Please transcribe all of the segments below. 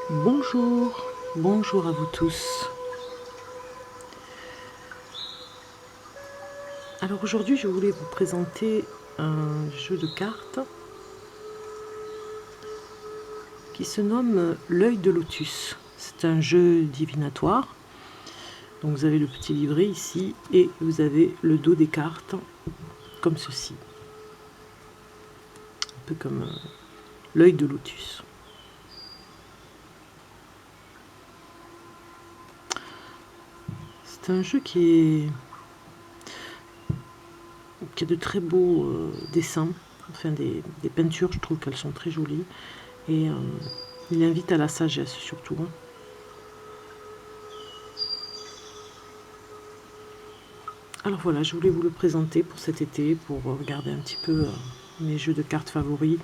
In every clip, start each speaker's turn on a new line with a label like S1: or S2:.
S1: Bonjour, bonjour à vous tous. Alors aujourd'hui, je voulais vous présenter un jeu de cartes qui se nomme l'œil de lotus. C'est un jeu divinatoire. Donc vous avez le petit livret ici et vous avez le dos des cartes comme ceci. Un peu comme l'œil de lotus. C'est un jeu qui a de très beaux dessins, enfin des peintures, je trouve qu'elles sont très jolies. Et il invite à la sagesse surtout. Alors voilà, je voulais vous le présenter pour cet été, pour regarder un petit peu mes jeux de cartes favoris.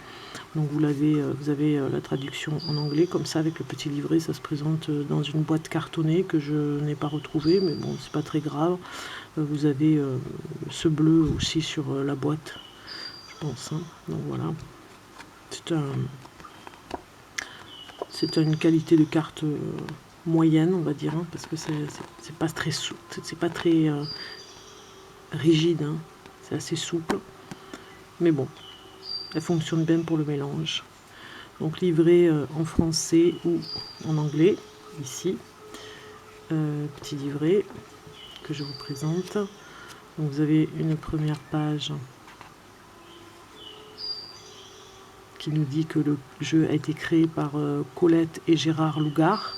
S1: Donc vous avez la traduction en anglais, comme ça avec le petit livret, ça se présente dans une boîte cartonnée que je n'ai pas retrouvée, mais bon, c'est pas très grave. Vous avez ce bleu aussi sur la boîte, je pense. Donc voilà, c'est une qualité de carte moyenne, on va dire, parce que c'est pas très c'est pas très rigide, c'est assez souple. Mais bon, elle fonctionne bien pour le mélange. Donc livré en français ou en anglais, ici. Petit livret que je vous présente. Donc vous avez une première page qui nous dit que le jeu a été créé par Colette et Gérard Lougard.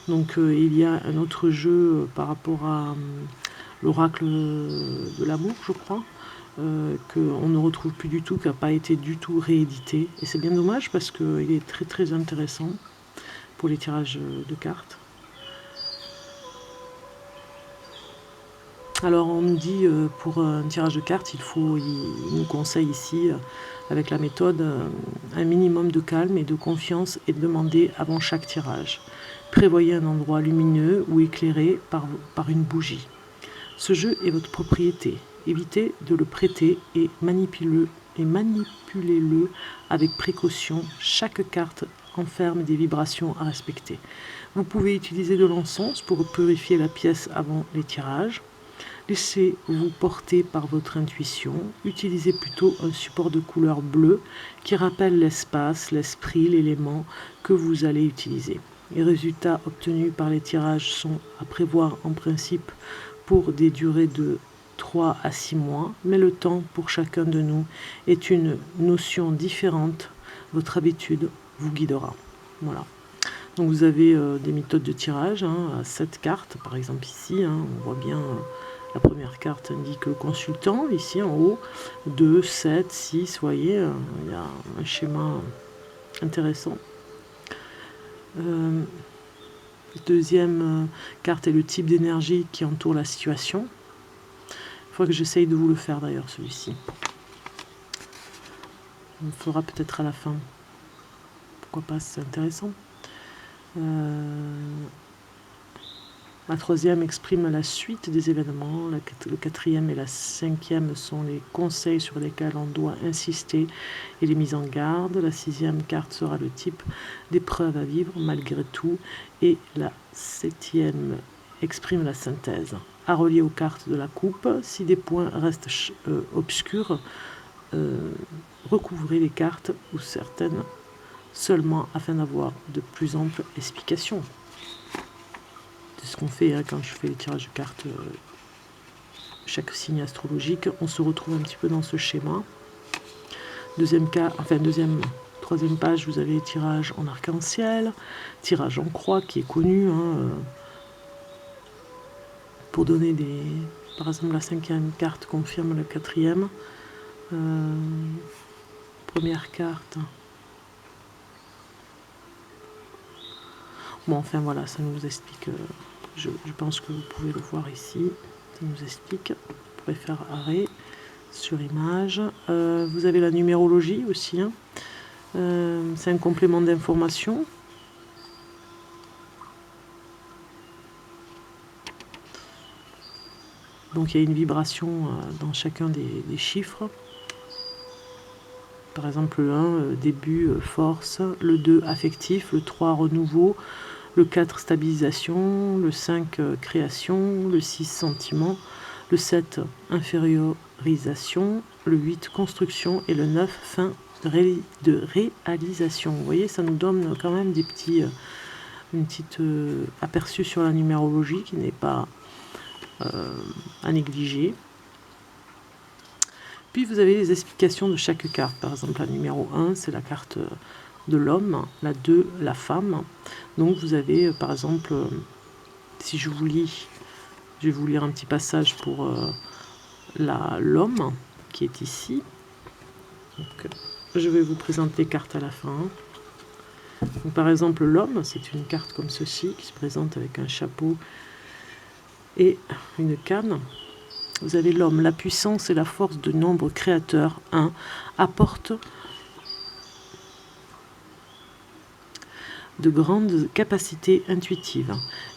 S1: Donc il y a un autre jeu par rapport à l'oracle de l'amour, je crois, qu'on ne retrouve plus du tout, qui n'a pas été du tout réédité. Et c'est bien dommage parce qu'il est très très intéressant pour les tirages de cartes. Alors on nous dit pour un tirage de cartes, il nous conseille ici, avec la méthode, un minimum de calme et de confiance est demandé avant chaque tirage. Prévoyez un endroit lumineux ou éclairé par une bougie. Ce jeu est votre propriété. Évitez de le prêter et manipulez-le avec précaution. Chaque carte enferme des vibrations à respecter. Vous pouvez utiliser de l'encens pour purifier la pièce avant les tirages. Laissez-vous porter par votre intuition. Utilisez plutôt un support de couleur bleue qui rappelle l'espace, l'esprit, l'élément que vous allez utiliser. Les résultats obtenus par les tirages sont à prévoir en principe pour des durées de 3 à 6 mois, mais le temps pour chacun de nous est une notion différente. Votre habitude vous guidera. Voilà. Donc vous avez des méthodes de tirage à 7 cartes, par exemple ici, on voit bien la première carte indique le consultant, ici en haut, 2, 7, 6, vous voyez, il y a un schéma intéressant. Deuxième carte est le type d'énergie qui entoure la situation. Il faudra que j'essaye de vous le faire d'ailleurs, celui-ci. On le fera peut-être à la fin. Pourquoi pas, c'est intéressant. La troisième exprime la suite des événements. Le quatrième et la cinquième sont les conseils sur lesquels on doit insister et les mises en garde. La sixième carte sera le type d'épreuve à vivre malgré tout. Et la septième exprime la synthèse. À relier aux cartes de la coupe, si des points restent obscurs, recouvrez les cartes ou certaines seulement afin d'avoir de plus amples explications. C'est ce qu'on fait quand je fais les tirages de cartes, chaque signe astrologique, on se retrouve un petit peu dans ce schéma. Troisième page, vous avez tirage en arc-en-ciel, tirage en croix qui est connu, pour donner des... Par exemple, la cinquième carte confirme la quatrième. Première carte. Bon, enfin voilà, ça nous explique... je pense que vous pouvez le voir ici. Ça nous explique. Vous pourrez faire arrêt sur image. Vous avez la numérologie aussi. C'est un complément d'information. Donc il y a une vibration dans chacun des chiffres. Par exemple, le 1, début, force, le 2, affectif, le 3, renouveau, le 4, stabilisation, le 5, création, le 6, sentiment, le 7, infériorisation, le 8, construction et le 9, fin de réalisation. Vous voyez, ça nous donne quand même des petits, une petite aperçu sur la numérologie qui n'est pas à négliger. Puis vous avez les explications de chaque carte. Par exemple, la numéro 1, c'est la carte de l'homme, la 2, la femme. Donc vous avez, par exemple, si je vous lis, je vais vous lire un petit passage pour l'homme qui est ici. Donc, je vais vous présenter les cartes à la fin. Donc, par exemple, l'homme, c'est une carte comme ceci, qui se présente avec un chapeau et une canne. Vous avez l'homme, la puissance et la force de nombre créateur 1 apporte de grandes capacités intuitives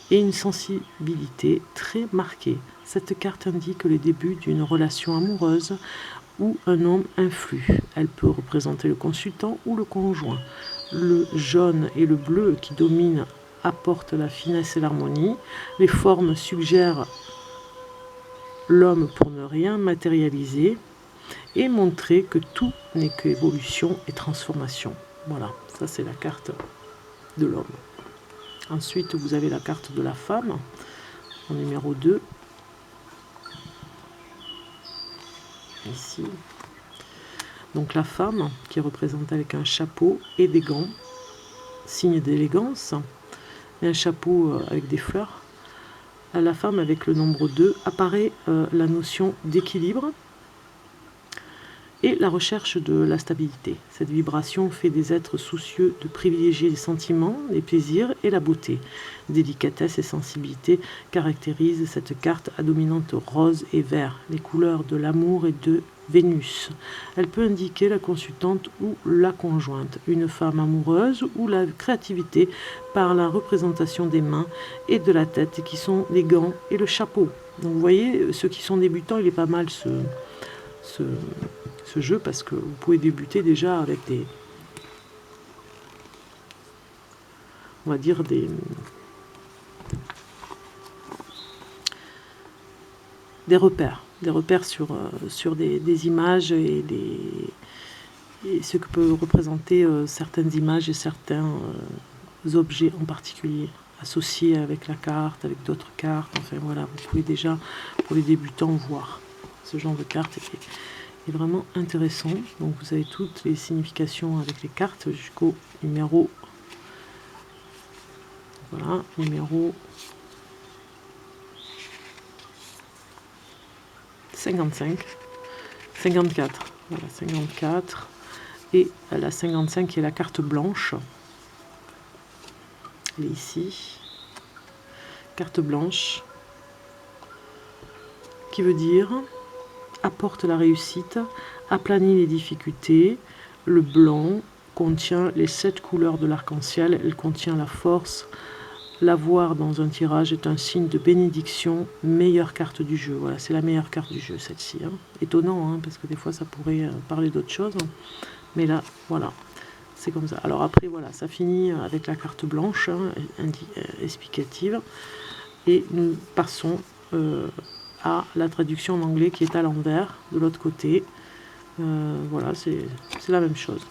S1: et une sensibilité très marquée. Cette carte indique le début d'une relation amoureuse où un homme influe. Elle peut représenter le consultant ou le conjoint. Le jaune et le bleu qui dominent apportent la finesse et l'harmonie. Les formes suggèrent l'homme pour ne rien matérialiser et montrer que tout n'est qu'évolution et transformation. Voilà, ça c'est la carte de l'homme. Ensuite, vous avez la carte de la femme, en numéro 2. Ici. Donc la femme qui est représentée avec un chapeau et des gants, signe d'élégance, et un chapeau avec des fleurs. À la femme avec le nombre 2 apparaît la notion d'équilibre et la recherche de la stabilité. Cette vibration fait des êtres soucieux de privilégier les sentiments, les plaisirs et la beauté. Délicatesse et sensibilité caractérisent cette carte à dominante rose et vert, les couleurs de l'amour et de Vénus. Elle peut indiquer la consultante ou la conjointe, une femme amoureuse ou la créativité par la représentation des mains et de la tête qui sont les gants et le chapeau. Donc vous voyez, ceux qui sont débutants, il est pas mal ce jeu parce que vous pouvez débuter déjà avec des, on va dire des repères sur des images et ce que peuvent représenter certaines images et certains objets en particulier associés avec la carte, avec d'autres cartes. Enfin voilà, vous pouvez déjà pour les débutants voir ce genre de carte est vraiment intéressant. Donc vous avez toutes les significations avec les cartes jusqu'au numéro, voilà, numéro 55, 54, voilà, 54, et la 55 qui est la carte blanche. Elle est ici, carte blanche, qui veut dire apporte la réussite, aplanit les difficultés. Le blanc contient les 7 couleurs de l'arc-en-ciel, elle contient la force. L'avoir dans un tirage est un signe de bénédiction, meilleure carte du jeu. Voilà, c'est la meilleure carte du jeu, celle-ci. Hein. Étonnant, hein, parce que des fois ça pourrait parler d'autre chose. Mais là, voilà, c'est comme ça. Alors après, voilà, ça finit avec la carte blanche, hein, explicative. Et nous passons à la traduction en anglais qui est à l'envers, de l'autre côté. Voilà, c'est la même chose.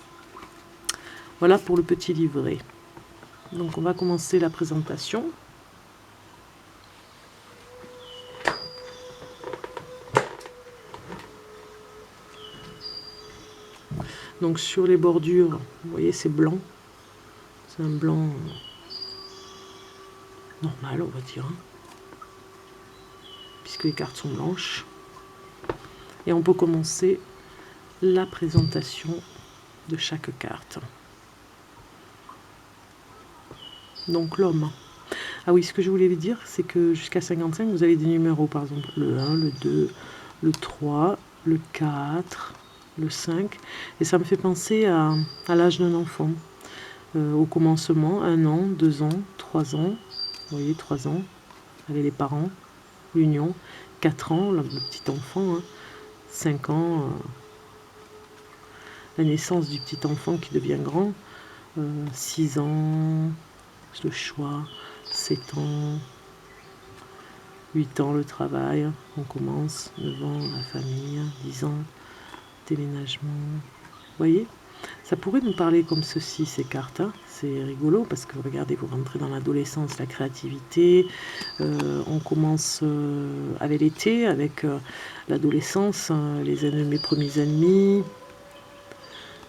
S1: Voilà pour le petit livret. Donc on va commencer la présentation. Donc sur les bordures, vous voyez c'est blanc. C'est un blanc normal on va dire. Puisque les cartes sont blanches. Et on peut commencer la présentation de chaque carte. Donc l'homme. Ah oui, ce que je voulais dire, c'est que jusqu'à 55, vous avez des numéros, par exemple le 1, le 2, le 3, le 4, le 5. Et ça me fait penser à l'âge d'un enfant. Au commencement, 1 an, 2 ans, 3 ans. Vous voyez, 3 ans, avec les parents, l'union. 4 ans, le petit enfant. Hein. 5 ans, la naissance du petit enfant qui devient grand. 6 ans, le choix, 7 ans, 8 ans le travail, on commence, 9 ans la famille, 10 ans, déménagement. Vous voyez, ça pourrait nous parler comme ceci, ces cartes. Hein. C'est rigolo parce que regardez, vous rentrez dans l'adolescence, la créativité. On commence avec l'été, avec l'adolescence, mes premiers ennemis.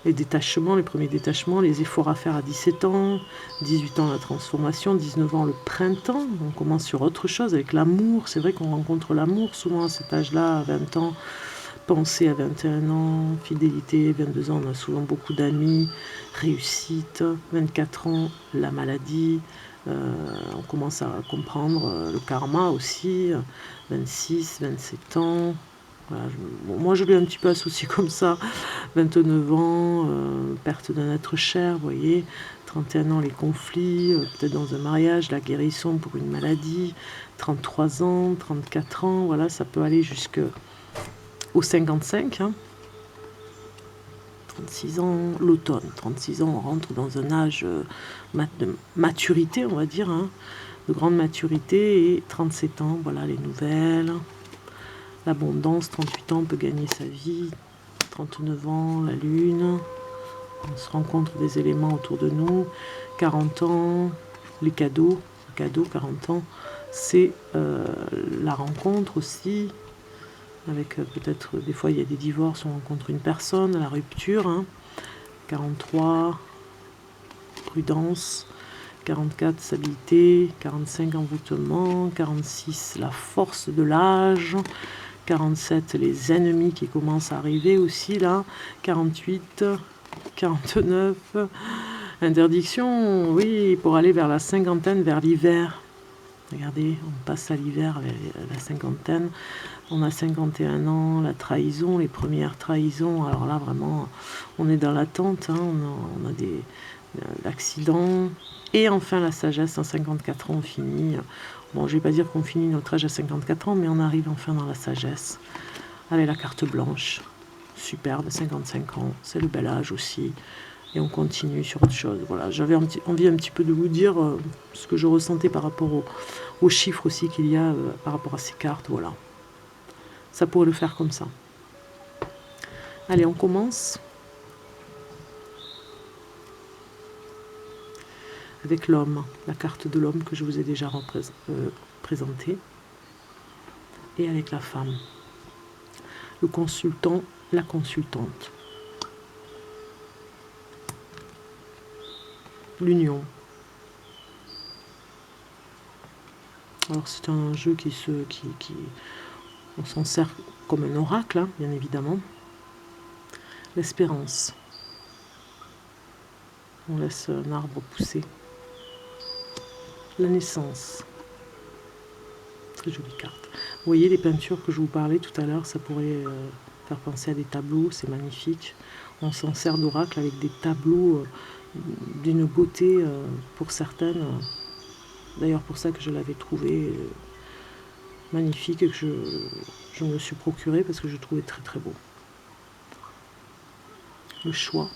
S1: Les détachements, les premiers détachements, les efforts à faire à 17 ans, 18 ans la transformation, 19 ans le printemps, on commence sur autre chose avec l'amour, c'est vrai qu'on rencontre l'amour souvent à cet âge-là, à 20 ans, pensée à 21 ans, fidélité, 22 ans on a souvent beaucoup d'amis, réussite, 24 ans la maladie, on commence à comprendre le karma aussi, 26, 27 ans, voilà, moi je l'ai un petit peu associé comme ça, 29 ans, perte d'un être cher, vous voyez, 31 ans les conflits, peut-être dans un mariage, la guérison pour une maladie, 33 ans, 34 ans, voilà, ça peut aller jusqu'au 55, hein. 36 ans, l'automne, 36 ans, on rentre dans un âge de maturité, on va dire, hein, de grande maturité, et 37 ans, voilà les nouvelles. L'abondance, 38 ans, on peut gagner sa vie. 39 ans, la lune. On se rencontre des éléments autour de nous. 40 ans, les cadeaux. 40 ans, c'est la rencontre aussi. Avec peut-être, des fois, il y a des divorces, on rencontre une personne, la rupture. Hein. 43, prudence. 44, stabilité. 45, envoûtement. 46, la force de l'âge. 47, les ennemis qui commencent à arriver aussi là. 48, 49, interdiction, oui, pour aller vers la cinquantaine, vers l'hiver. Regardez, on passe à l'hiver, la cinquantaine. On a 51 ans, la trahison, les premières trahisons. Alors là, vraiment, on est dans l'attente. Hein, on a des accidents. Et enfin, la sagesse, à 54 ans, on finit. Bon, je ne vais pas dire qu'on finit notre âge à 54 ans, mais on arrive enfin dans la sagesse. Avec la carte blanche. Superbe, 55 ans. C'est le bel âge aussi. Et on continue sur autre chose. Voilà, j'avais envie un petit peu de vous dire ce que je ressentais par rapport aux chiffres aussi qu'il y a par rapport à ces cartes. Voilà. Ça pourrait le faire comme ça. Allez, on commence. Avec l'homme, la carte de l'homme que je vous ai déjà présentée. Et avec la femme. Le consultant, la consultante. L'union. Alors c'est un jeu on s'en sert comme un oracle, hein, bien évidemment. L'espérance. On laisse un arbre pousser. La naissance. Très jolie carte. Vous voyez les peintures que je vous parlais tout à l'heure, ça pourrait faire penser à des tableaux, c'est magnifique. On s'en sert d'oracle avec des tableaux d'une beauté pour certaines. D'ailleurs pour ça que je l'avais trouvé magnifique et que je me le suis procuré parce que je trouvais très très beau. Le choix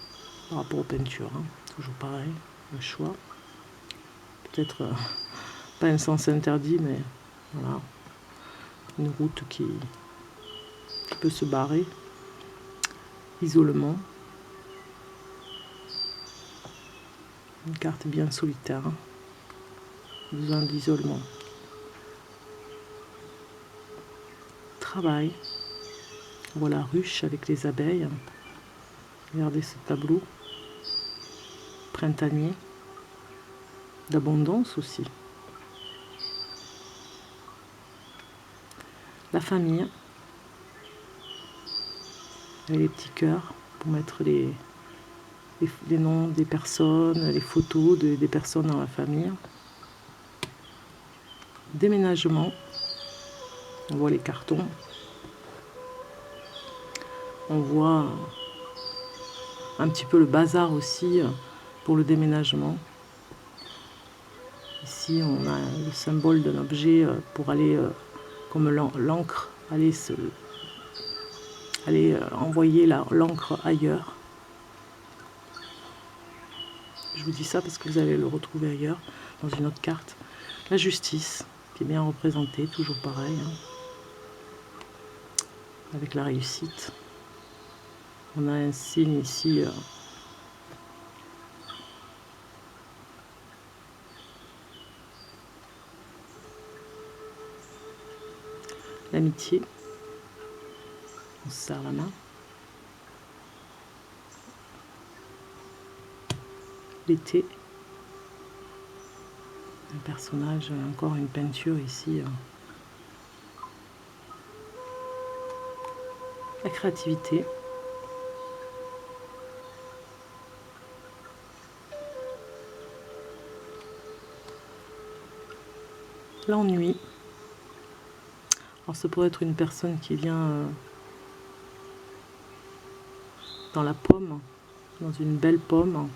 S1: par rapport aux peintures, hein, toujours pareil, le choix. Peut-être pas un sens interdit, mais voilà, une route qui peut se barrer. Isolement. Une carte bien solitaire. Hein. Besoin d'isolement. Travail. Voilà, ruche avec les abeilles. Regardez ce tableau. Printanier. D'abondance aussi. La famille. Avec les petits cœurs pour mettre les noms des personnes, les photos des personnes dans la famille. Déménagement. On voit les cartons. On voit un petit peu le bazar aussi pour le déménagement. Ici, on a le symbole d'un objet pour aller, comme l'encre, aller envoyer l'encre ailleurs. Je vous dis ça parce que vous allez le retrouver ailleurs, dans une autre carte. La justice, qui est bien représentée, toujours pareil, hein, avec la réussite. On a un signe ici, l'amitié. On se serre la main. L'été. Un personnage, encore une peinture ici. La créativité. L'ennui. Alors ça pourrait être une personne qui vient dans la pomme, dans une belle pomme.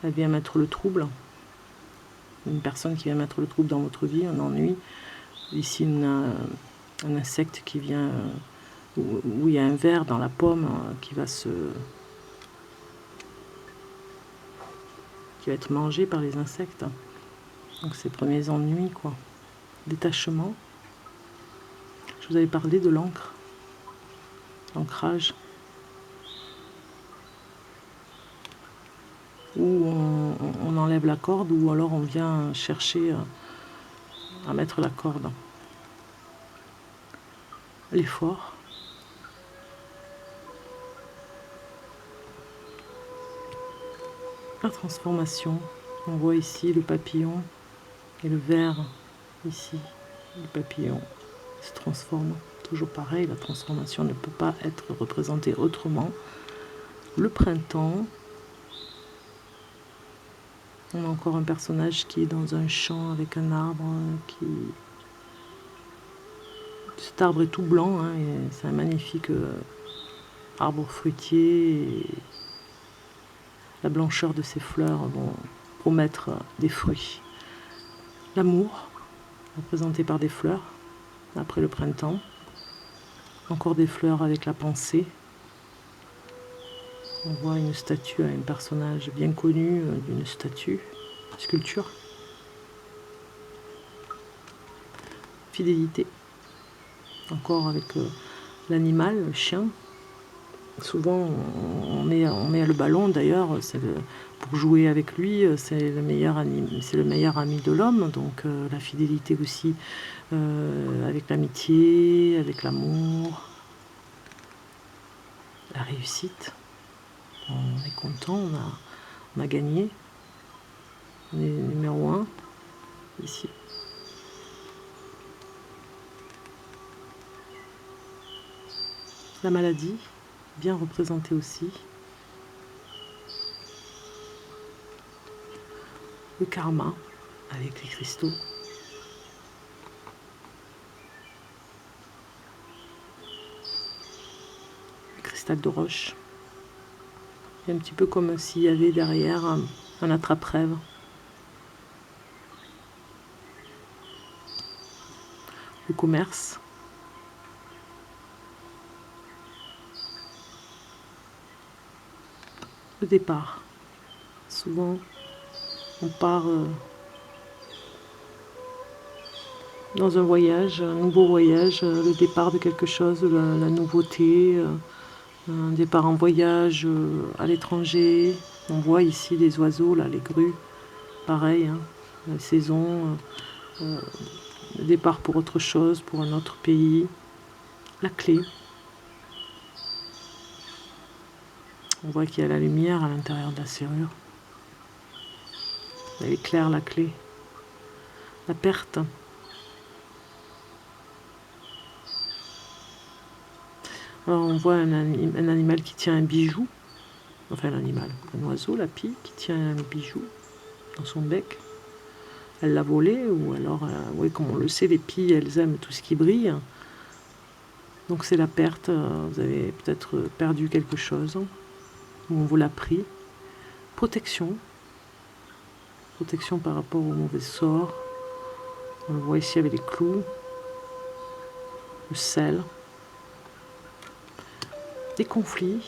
S1: Elle vient mettre le trouble. Une personne qui vient mettre le trouble dans votre vie, un ennui. Ici, un insecte qui vient, où il y a un ver dans la pomme qui va être mangé par les insectes. Donc ces premiers ennuis, quoi. Détachement. Je vous avais parlé de l'encre. L'ancrage. Où on enlève la corde ou alors on vient chercher à mettre la corde. L'effort. La transformation. On voit ici le papillon et le ver ici. Le papillon se transforme. Toujours pareil, la transformation ne peut pas être représentée autrement. Le printemps. On a encore un personnage qui est dans un champ avec un arbre qui... Cet arbre est tout blanc, hein, et c'est un magnifique arbre fruitier. Et la blancheur de ses fleurs vont promettre des fruits. L'amour, représenté par des fleurs, après le printemps. Encore des fleurs avec la pensée. On voit une statue, un personnage bien connu d'une statue, sculpture. Fidélité. Encore avec l'animal, le chien. Souvent, on met le ballon, d'ailleurs, pour jouer avec lui, c'est le meilleur ami de l'homme. Donc la fidélité aussi, avec l'amitié, avec l'amour, la réussite. On est content, on a gagné. On est numéro 1 ici. La maladie, bien représentée aussi. Le karma, avec les cristaux. Le cristal de roche. C'est un petit peu comme s'il y avait derrière un attrape-rêve. Le commerce. Le départ. Souvent, on part dans un voyage, un nouveau voyage, le départ de quelque chose, la nouveauté, un départ en voyage à l'étranger. On voit ici les oiseaux, là, les grues, pareil, hein, la saison, le départ pour autre chose, pour un autre pays. La clé. On voit qu'il y a la lumière à l'intérieur de la serrure. Elle est claire, la clé. La perte. Alors on voit un animal qui tient un bijou. Enfin l'animal, un oiseau, la pie, qui tient un bijou dans son bec. Elle l'a volé, ou alors, oui, comme on le sait, les pies, elles aiment tout ce qui brille. Donc c'est la perte, vous avez peut-être perdu quelque chose, ou on vous l'a pris. Protection. Protection par rapport au mauvais sort. On le voit ici avec les clous. Le sel. Des conflits.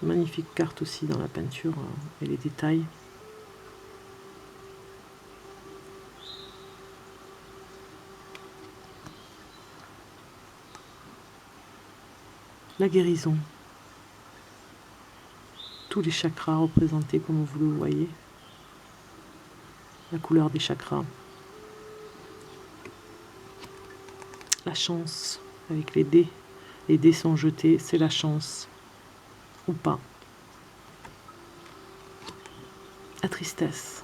S1: Magnifique carte aussi dans la peinture et les détails. La guérison. Tous les chakras représentés comme vous le voyez. La couleur des chakras. La chance avec les dés. Les dés sont jetés, c'est la chance. Ou pas. La tristesse.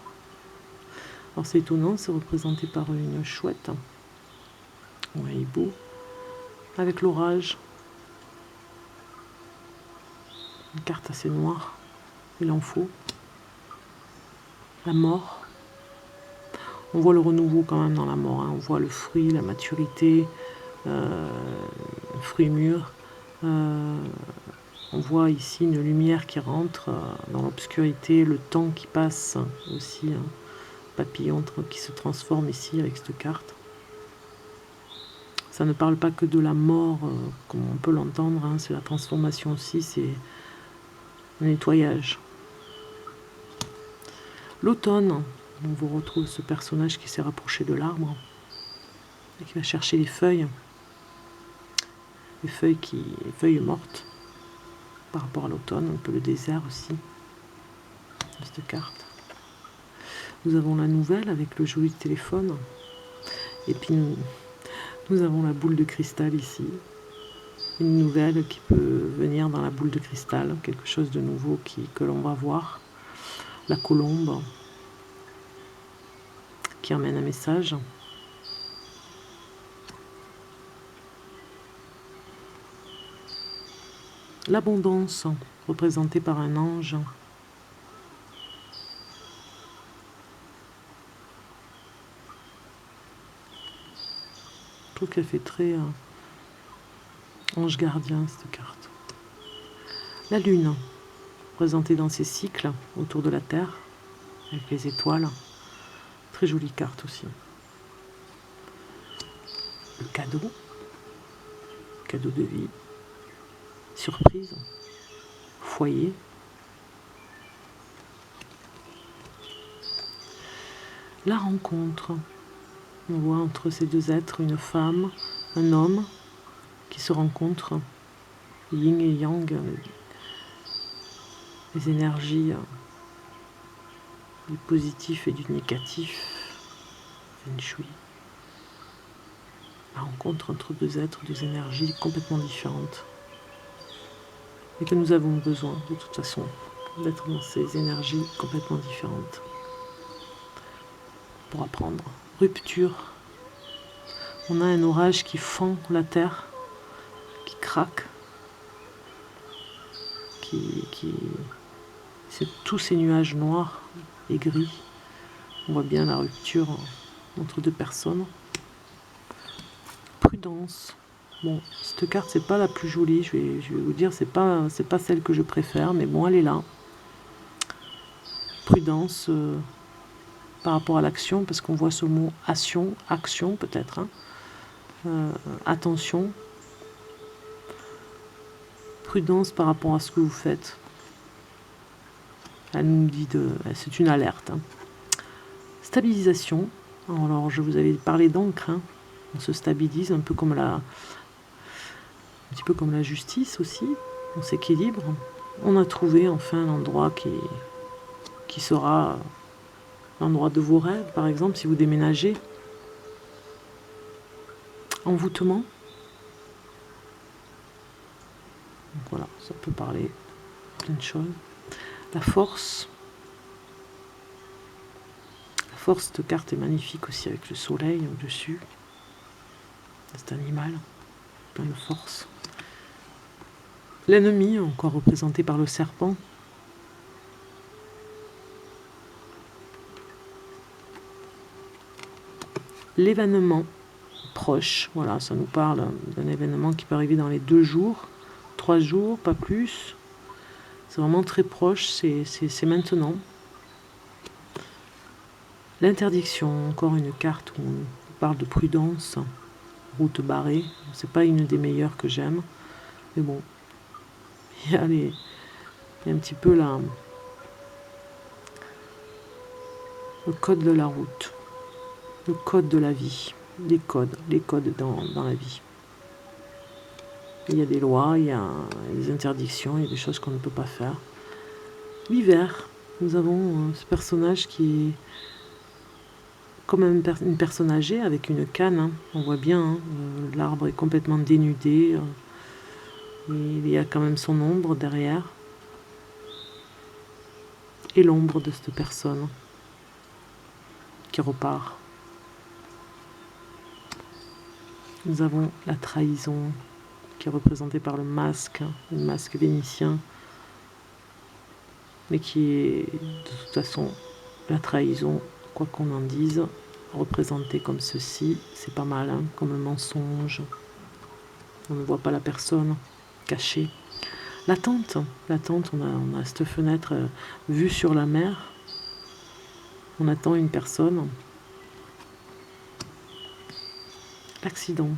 S1: Alors c'est étonnant, c'est représenté par une chouette. Ou un hibou. Avec l'orage. Une carte assez noire. Il en faut. La mort. On voit le renouveau quand même dans la mort. On voit le fruit, la maturité, le fruit mûr. On voit ici une lumière qui rentre dans l'obscurité, le temps qui passe aussi. Papillon qui se transforme ici avec cette carte. Ça ne parle pas que de la mort, comme on peut l'entendre. C'est la transformation aussi, c'est un nettoyage. L'automne, on vous retrouve ce personnage qui s'est rapproché de l'arbre et qui va chercher les feuilles mortes par rapport à l'automne, un peu le désert aussi de cette carte. Nous avons la nouvelle avec le joli téléphone et puis nous avons la boule de cristal ici, une nouvelle qui peut venir dans la boule de cristal, quelque chose de nouveau que l'on va voir. La colombe qui emmène un message. L'abondance représentée par un ange. Je trouve qu'elle fait très ange gardien cette carte. La lune, représentée dans ses cycles autour de la Terre, avec les étoiles. Très jolie carte aussi. Le cadeau de vie, surprise, foyer. La rencontre. On voit entre ces deux êtres une femme, un homme qui se rencontrent, yin et yang, les énergies du positif et du négatif, feng shui. La rencontre entre deux êtres, deux énergies complètement différentes. Et que nous avons besoin, de toute façon, d'être dans ces énergies complètement différentes. Pour apprendre. Rupture. On a un orage qui fend la terre, qui craque, c'est tous ces nuages noirs et gris. On voit bien la rupture entre deux personnes. Prudence. Bon, cette carte c'est pas la plus jolie, je vais vous dire, c'est pas celle que je préfère, mais bon, elle est là. Prudence par rapport à l'action, parce qu'on voit ce mot action peut-être. Attention. Prudence par rapport à ce que vous faites. Elle nous dit c'est une alerte. Stabilisation. Alors je vous avais parlé d'encre. On se stabilise un peu comme un petit peu comme la justice aussi. On s'équilibre. On a trouvé enfin l'endroit qui sera l'endroit de vos rêves, par exemple, si vous déménagez. Envoûtement. Donc voilà, ça peut parler plein de choses. La force. La force, cette carte est magnifique aussi avec le soleil au-dessus. C'est un animal, plein de force. L'ennemi, encore représenté par le serpent. L'événement proche, voilà, ça nous parle d'un événement qui peut arriver dans les 2 jours, 3 jours, pas plus. C'est vraiment très proche, c'est maintenant. L'interdiction, encore une carte où on parle de prudence, route barrée. C'est pas une des meilleures que j'aime, mais bon, il y a Il y a un petit peu le code de la route, le code de la vie, les codes dans la vie. Il y a des lois, il y a des interdictions, il y a des choses qu'on ne peut pas faire. L'hiver, nous avons ce personnage qui est comme une personne âgée avec une canne. Hein. On voit bien, hein, l'arbre est complètement dénudé. Il y a quand même son ombre derrière. Et l'ombre de cette personne qui repart. Nous avons la trahison qui est représentée par le masque vénitien, mais qui est de toute façon la trahison, quoi qu'on en dise, représentée comme ceci, c'est pas mal, hein, comme un mensonge. On ne voit pas la personne cachée. L'attente, on a cette fenêtre vue sur la mer. On attend une personne. L'accident,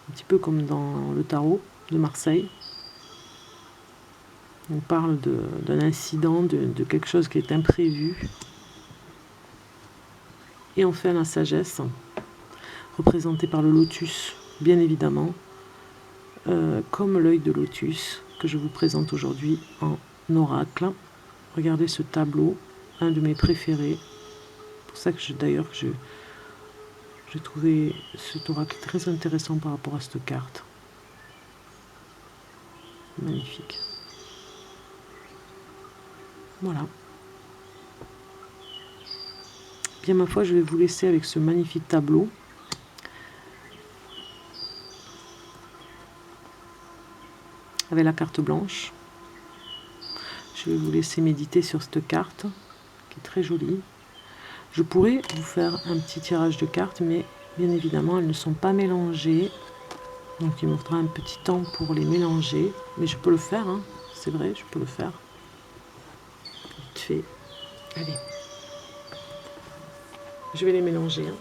S1: un petit peu comme dans le tarot de Marseille. On parle d'un incident, de quelque chose qui est imprévu. Et enfin la sagesse, représentée par le lotus, bien évidemment, comme l'œil de lotus que je vous présente aujourd'hui en oracle. Regardez ce tableau, un de mes préférés. C'est pour ça que d'ailleurs j'ai trouvé cet oracle très intéressant par rapport à cette carte. Magnifique. Voilà. Bien ma foi, je vais vous laisser avec ce magnifique tableau. Avec la carte blanche. Je vais vous laisser méditer sur cette carte, qui est très jolie. Je pourrais vous faire un petit tirage de cartes, mais bien évidemment, elles ne sont pas mélangées. Donc il me faudra un petit temps pour les mélanger. Mais je peux le faire, hein. C'est vrai, je peux le faire. Vite fait. Allez. Je vais les mélanger. Hein.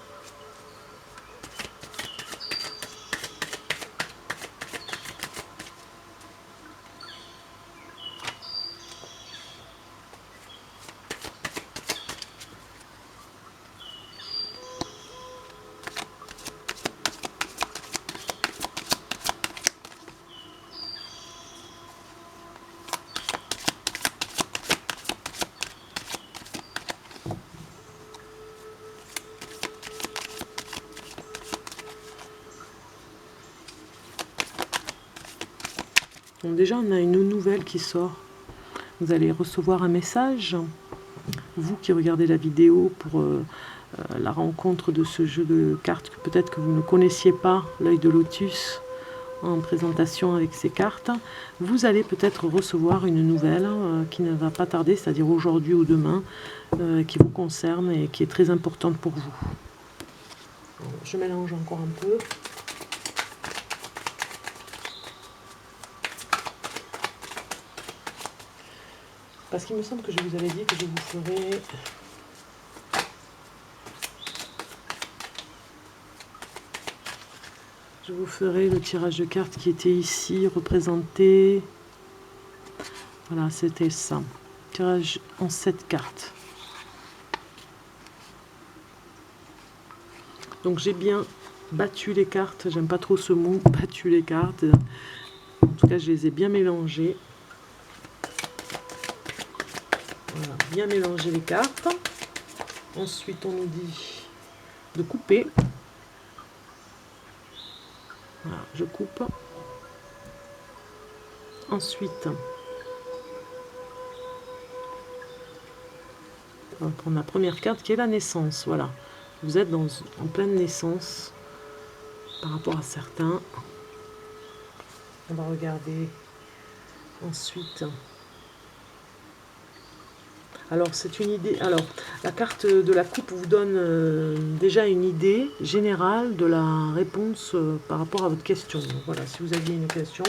S1: Donc déjà, on a une nouvelle qui sort. Vous allez recevoir un message, vous qui regardez la vidéo, pour la rencontre de ce jeu de cartes que peut-être que vous ne connaissiez pas, l'œil de lotus, en présentation avec ces cartes. Vous allez peut-être recevoir une nouvelle qui ne va pas tarder, c'est-à-dire aujourd'hui ou demain, qui vous concerne et qui est très importante pour vous. Je mélange encore un peu. Parce qu'il me semble que je vous avais dit que je vous ferai le tirage de cartes qui était ici représenté. Voilà, c'était ça. Tirage en 7 cartes. Donc j'ai bien battu les cartes. J'aime pas trop ce mot, battu les cartes. En tout cas, je les ai bien mélangées. Voilà, bien mélanger les cartes. Ensuite, on nous dit de couper. Voilà, je coupe. Ensuite, on va prendre la première carte qui est la naissance. Voilà, vous êtes en pleine naissance par rapport à certains. On va regarder ensuite. Alors, c'est une idée. Alors, la carte de la coupe vous donne déjà une idée générale de la réponse par rapport à votre question. Donc, voilà, si vous aviez une question,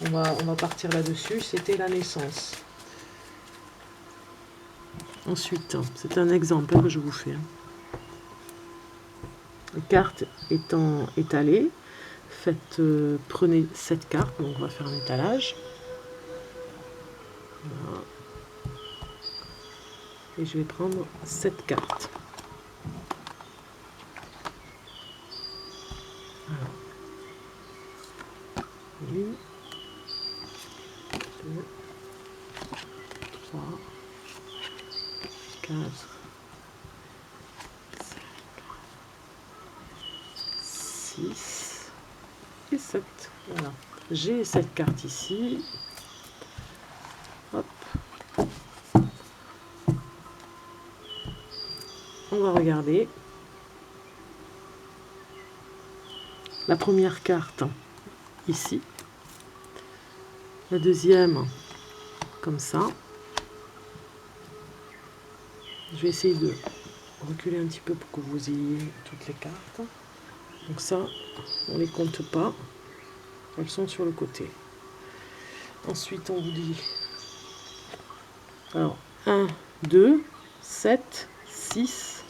S1: on va partir là-dessus. C'était la naissance. Ensuite, c'est un exemple que je vous fais. Les cartes étant étalées, prenez 7 cartes. Donc, on va faire un étalage. Et je vais prendre cette carte. Alors, 1, 2, 3, 4, 6 et 7. Voilà. J'ai cette carte ici. Hop. On va regarder. La première carte ici. La deuxième comme ça. Je vais essayer de reculer un petit peu pour que vous ayez toutes les cartes. Donc ça, on ne les compte pas. Elles sont sur le côté. Ensuite, on vous dit... Alors, 1, 2, 7, 6,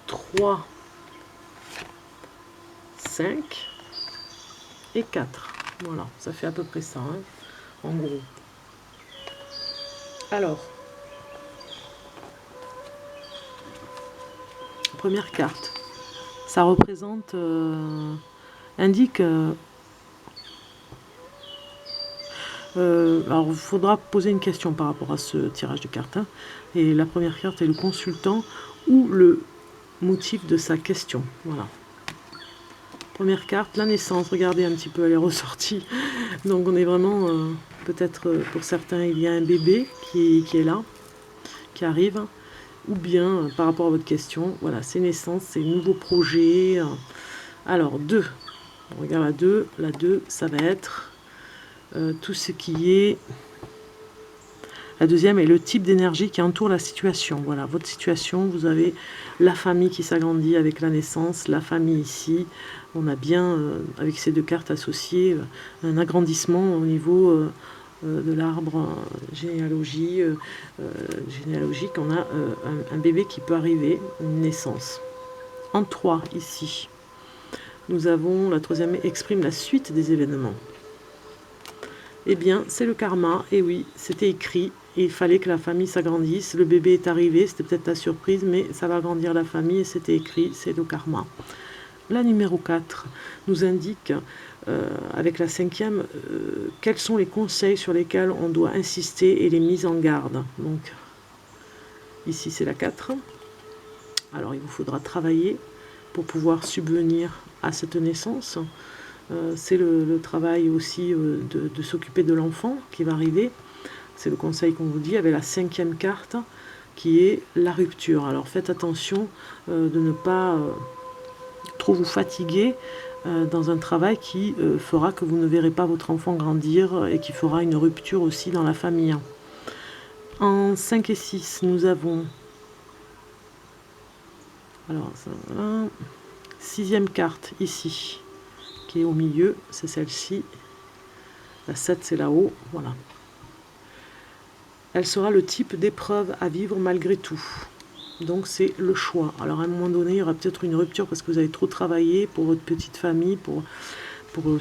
S1: 3, 5 et 4. Voilà, ça fait à peu près ça, hein, en gros. Alors, première carte, ça représente, indique... alors, il faudra poser une question par rapport à ce tirage de cartes. Hein. Et la première carte est le consultant ou le motif de sa question. Voilà. Première carte, la naissance. Regardez un petit peu, elle est ressortie. Donc, on est vraiment... peut-être pour certains, il y a un bébé qui est là, qui arrive. Ou bien, par rapport à votre question, voilà, c'est naissance, c'est nouveau projet. Alors, 2. On regarde la 2. La 2, ça va être... tout ce qui est... La deuxième est le type d'énergie qui entoure la situation. Voilà, votre situation, vous avez la famille qui s'agrandit avec la naissance, la famille ici. On a bien, avec ces deux cartes associées, un agrandissement au niveau de l'arbre généalogique. On a un bébé qui peut arriver, une naissance. En 3, ici, nous avons, la troisième exprime la suite des événements. Eh bien, c'est le karma, et oui, c'était écrit, et il fallait que la famille s'agrandisse, le bébé est arrivé, c'était peut-être la surprise, mais ça va agrandir la famille, et c'était écrit, c'est le karma. La numéro 4 nous indique, avec la cinquième, quels sont les conseils sur lesquels on doit insister et les mises en garde. Donc, ici c'est la 4. Alors, il vous faudra travailler pour pouvoir subvenir à cette naissance. C'est le travail aussi de s'occuper de l'enfant qui va arriver. C'est le conseil qu'on vous dit avec la cinquième carte qui est la rupture. Alors faites attention de ne pas trop vous fatiguer dans un travail qui fera que vous ne verrez pas votre enfant grandir et qui fera une rupture aussi dans la famille. En 5 et 6, nous avons... Alors, ça, voilà. Sixième carte ici. Qui est au milieu, c'est celle-ci. La 7, c'est là-haut. Voilà. Elle sera le type d'épreuve à vivre malgré tout. Donc, c'est le choix. Alors, à un moment donné, il y aura peut-être une rupture parce que vous avez trop travaillé pour votre petite famille, pour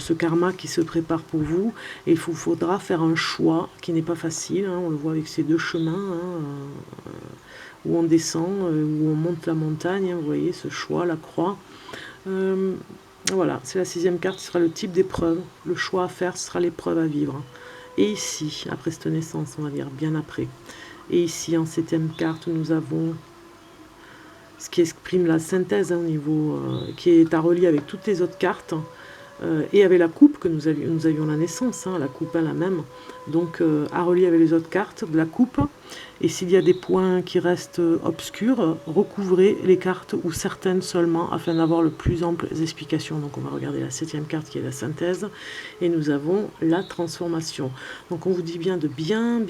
S1: ce karma qui se prépare pour vous. Et il vous faudra faire un choix qui n'est pas facile. Hein. On le voit avec ces deux chemins, hein, où on descend, où on monte la montagne. Hein, vous voyez, ce choix, la croix. Voilà, c'est la sixième carte, ce sera le type d'épreuve. Le choix à faire, ce sera l'épreuve à vivre. Et ici, après cette naissance, on va dire, bien après. Et ici, en septième carte, nous avons ce qui exprime la synthèse, hein, au niveau, qui est à relier avec toutes les autres cartes. Et avec la coupe que nous avions la naissance, hein, la coupe la même. Donc, à relier avec les autres cartes de la coupe. Et s'il y a des points qui restent obscurs, recouvrez les cartes ou certaines seulement afin d'avoir le plus amples explications. Donc on va regarder la septième carte qui est la synthèse et nous avons la transformation. Donc on vous dit bien de bien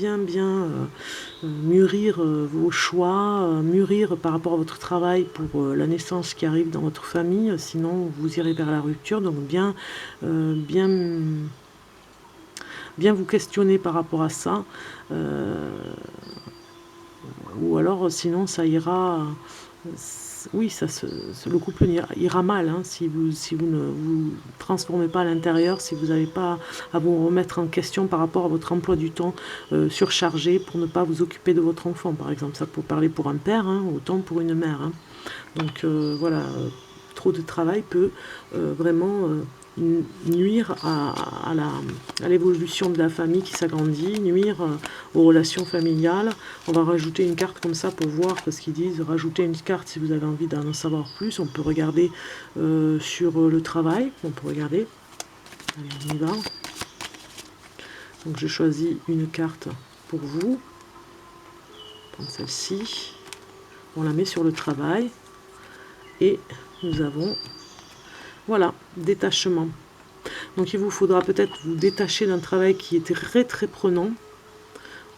S1: mûrir vos choix, mûrir par rapport à votre travail pour la naissance qui arrive dans votre famille, sinon vous irez vers la rupture. Donc bien vous questionner par rapport à ça. Ou alors sinon ça ira, oui, le couple ira mal, hein, si vous ne vous transformez pas à l'intérieur, si vous n'avez pas à vous remettre en question par rapport à votre emploi du temps surchargé pour ne pas vous occuper de votre enfant, par exemple. Ça peut parler pour un père, hein, autant pour une mère. Hein. Donc voilà, trop de travail peut vraiment nuire à l'évolution de la famille qui s'agrandit, nuire aux relations familiales. On va rajouter une carte comme ça pour voir, parce qu'ils disent rajouter une carte si vous avez envie d'en savoir plus. On peut regarder sur le travail, on peut regarder. Allez, on y va. Donc je choisis une carte pour vous. Prendre celle-ci. On la met sur le travail. Et nous avons, voilà, détachement. Donc il vous faudra peut-être vous détacher d'un travail qui est très très prenant.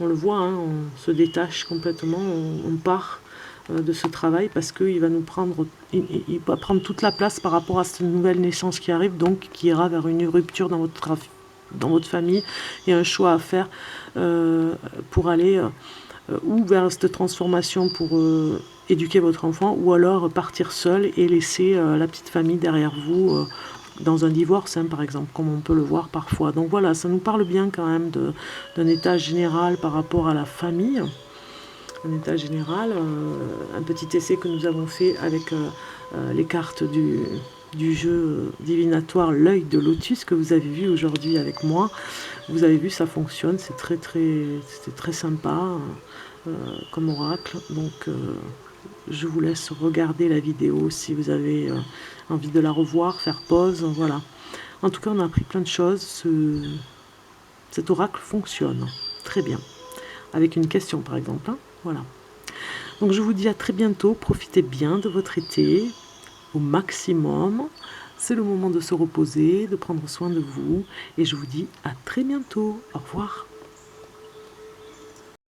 S1: On le voit, hein, on se détache complètement, on part de ce travail parce qu'il va nous prendre, il va prendre toute la place par rapport à cette nouvelle naissance qui arrive, donc qui ira vers une rupture dans votre famille et un choix à faire pour aller ou vers cette transformation pour éduquer votre enfant, ou alors partir seul et laisser la petite famille derrière vous dans un divorce, hein, par exemple, comme on peut le voir parfois. Donc voilà, ça nous parle bien quand même d'un état général par rapport à la famille. Un état général, un petit essai que nous avons fait avec les cartes du jeu divinatoire L'œil de Lotus que vous avez vu aujourd'hui avec moi. Vous avez vu, ça fonctionne, c'était très sympa comme oracle. Donc je vous laisse regarder la vidéo si vous avez envie de la revoir, faire pause, voilà. En tout cas, on a appris plein de choses. Cet oracle fonctionne très bien. Avec une question, par exemple. Hein, voilà. Donc, je vous dis à très bientôt. Profitez bien de votre été au maximum. C'est le moment de se reposer, de prendre soin de vous. Et je vous dis à très bientôt. Au revoir.